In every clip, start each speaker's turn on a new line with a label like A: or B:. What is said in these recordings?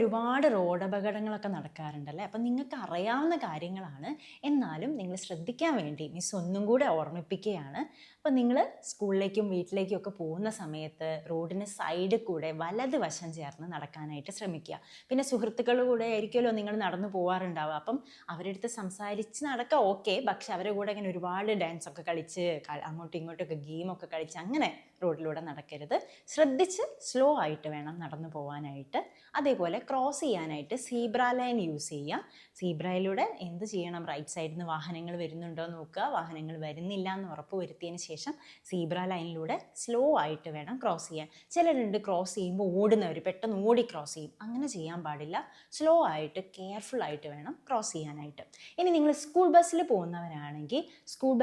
A: ഒരുപാട് റോഡ് അപകടങ്ങളൊക്കെ നടക്കാറുണ്ടല്ലേ. അപ്പം നിങ്ങൾക്ക് അറിയാവുന്ന കാര്യങ്ങളാണ്. എന്നാലും നിങ്ങൾ ശ്രദ്ധിക്കാൻ വേണ്ടി മിസ് ഒന്നും കൂടെ ഓർമ്മിപ്പിക്കുകയാണ്. അപ്പം നിങ്ങൾ സ്കൂളിലേക്കും വീട്ടിലേക്കും ഒക്കെ പോകുന്ന സമയത്ത് റോഡിന് സൈഡിൽ കൂടെ വലത് വശം ചേർന്ന് നടക്കാനായിട്ട് ശ്രമിക്കുക. പിന്നെ സുഹൃത്തുക്കളുടെ കൂടെ ആയിരിക്കുമല്ലോ നിങ്ങൾ നടന്നു പോകാറുണ്ടാവുക. അപ്പം അവരുടെ അടുത്ത് സംസാരിച്ച് നടക്കുക ഓക്കെ, പക്ഷെ അവരുടെ കൂടെ ഇങ്ങനെ ഒരുപാട് ഡാൻസ് ഒക്കെ കളിച്ച് അങ്ങോട്ടും ഇങ്ങോട്ടൊക്കെ ഗെയിമൊക്കെ കളിച്ച് അങ്ങനെ റോഡിലൂടെ നടക്കരുത്. ശ്രദ്ധിച്ച് സ്ലോ ആയിട്ട് വേണം നടന്നു പോകാനായിട്ട്. അതേപോലെ ക്രോസ് ചെയ്യാനായിട്ട് സീബ്ര ലൈൻ യൂസ് ചെയ്യുക. സീബ്രയിലൂടെ എന്ത് ചെയ്യണം? റൈറ്റ് സൈഡിൽ നിന്ന് വാഹനങ്ങൾ വരുന്നുണ്ടോ നോക്കുക. വാഹനങ്ങൾ വരുന്നില്ല എന്ന് ഉറപ്പ് വരുത്തിയതിന് ശേഷം സീബ്ര ലൈനിലൂടെ സ്ലോ ആയിട്ട് വേണം ക്രോസ് ചെയ്യാൻ. ചിലരുണ്ട് ക്രോസ് ചെയ്യുമ്പോൾ ഓടുന്നവർ, പെട്ടെന്ന് ഓടി ക്രോസ് ചെയ്യും. അങ്ങനെ ചെയ്യാൻ പാടില്ല. സ്ലോ ആയിട്ട് കെയർഫുൾ ആയിട്ട് വേണം ക്രോസ് ചെയ്യാനായിട്ട്. ഇനി നിങ്ങൾ സ്കൂൾ ബസ്സിൽ പോകുന്നവരാണെങ്കിൽ സ്കൂൾ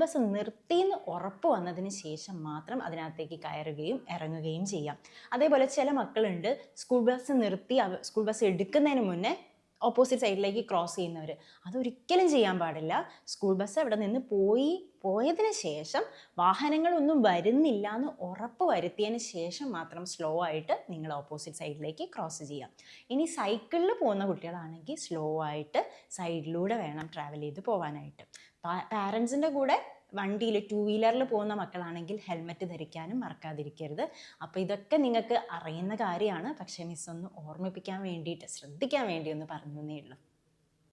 A: ബസ് നിർത്തിയെന്ന് ഉറപ്പ് വന്നതിന് ശേഷം മാത്രം അതിനകത്തേക്ക് കയറുകയും ഇറങ്ങുകയും ചെയ്യാം. അതേപോലെ ചില മക്കളുണ്ട് സ്കൂൾ ബസ് എടുക്കുന്നതിന് മുന്നേ ഓപ്പോസിറ്റ് സൈഡിലേക്ക് ക്രോസ് ചെയ്യുന്നവർ. അതൊരിക്കലും ചെയ്യാൻ പാടില്ല. സ്കൂൾ ബസ് അവിടെ നിന്ന് പോയതിന് ശേഷം വാഹനങ്ങളൊന്നും വരുന്നില്ല എന്ന് ഉറപ്പ് വരുത്തിയതിന് ശേഷം മാത്രം സ്ലോ ആയിട്ട് നിങ്ങൾ ഓപ്പോസിറ്റ് സൈഡിലേക്ക് ക്രോസ് ചെയ്യാം. ഇനി സൈക്കിളിൽ പോകുന്ന കുട്ടികളാണെങ്കിൽ സ്ലോ ആയിട്ട് സൈഡിലൂടെ വേണം ട്രാവൽ ചെയ്ത് പോകാനായിട്ട്. പാരൻസിൻ്റെ കൂടെ വണ്ടിയിൽ 2 വീലറിൽ പോകുന്ന മക്കളാണെങ്കിൽ ഹെൽമെറ്റ് ധരിക്കാനും മറക്കാതിരിക്കരുത്. അപ്പോൾ ഇതൊക്കെ നിങ്ങൾക്ക് അറിയുന്ന കാര്യമാണ്. പക്ഷേ മിസ് ഒന്ന് ഓർമ്മിപ്പിക്കാൻ വേണ്ടിയിട്ട്, ശ്രദ്ധിക്കാൻ വേണ്ടി ഒന്ന് പറഞ്ഞു എന്നേ ഉള്ളൂ.